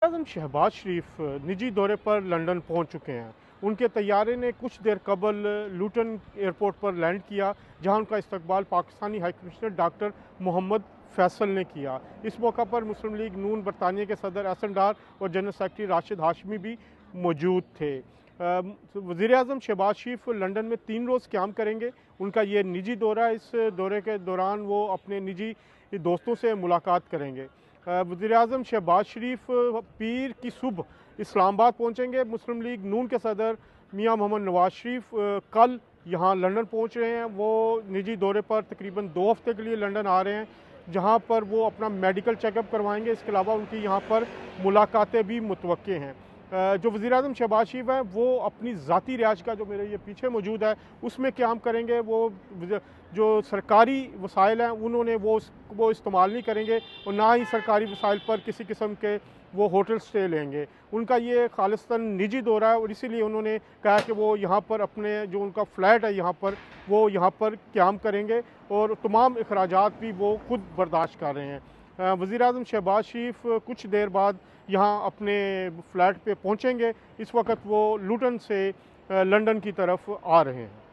वज़ीर-ए-आज़म शहबाज शरीफ निजी दौरे पर लंदन पहुंच चुके हैं। उनके तैयारे ने कुछ देर कबल लूटन एयरपोर्ट पर लैंड किया, जहां उनका इस्तकबाल Pakistani high commissioner doctor Mohammad Faisal ने किया। इस मौका पर मुस्लिम लीग नून बरतानिया के सदर एहसन डार और जनरल सेक्रेटरी राशिद हाशमी भी मौजूद थे। वज़ीर-ए-आज़म शहबाज शरीफ लंदन में 3 रोज़ क़याम करेंगे। उनका ये निजी दौरा है। इस दौरे के दौरान वो अपने निजी दोस्तों से मुलाकात करेंगे। वज़ीर-ए-आज़म शहबाज शरीफ पीर की सुबह इस्लामाबाद पहुँचेंगे। मुस्लिम लीग नून के सदर मियाँ मोहम्मद नवाज शरीफ कल यहाँ लंदन पहुँच रहे हैं। वो निजी दौरे पर तकरीबन 2 हफ़्ते के लिए लंदन आ रहे हैं, जहाँ पर वो अपना मेडिकल चेकअप करवाएंगे। इसके अलावा उनकी यहाँ पर मुलाकातें भी मुतवक्के हैं। जो वज़ीर-ए-आज़म शहबाज शरीफ हैं वो अपनी ज़ाती रिहाइशगाह जो मेरे ये पीछे मौजूद है उसमें क़याम करेंगे। वो जो सरकारी वसाइल हैं उन्होंने वो इस्तेमाल नहीं करेंगे और ना ही सरकारी वसाइल पर किसी किस्म के वो होटल स्टे लेंगे। उनका ये खालिस्तान निजी दौरा है और इसीलिए उन्होंने कहा कि वो यहाँ पर अपने जो उनका फ़्लैट है वो यहाँ पर क़याम करेंगे और तमाम अखराजात भी वो खुद बर्दाश्त कर रहे हैं। वज़ीर-ए-आज़म शहबाज शरीफ कुछ देर बाद यहाँ अपने फ़्लैट पे पहुँचेंगे। इस वक्त वो लूटन से लंदन की तरफ आ रहे हैं।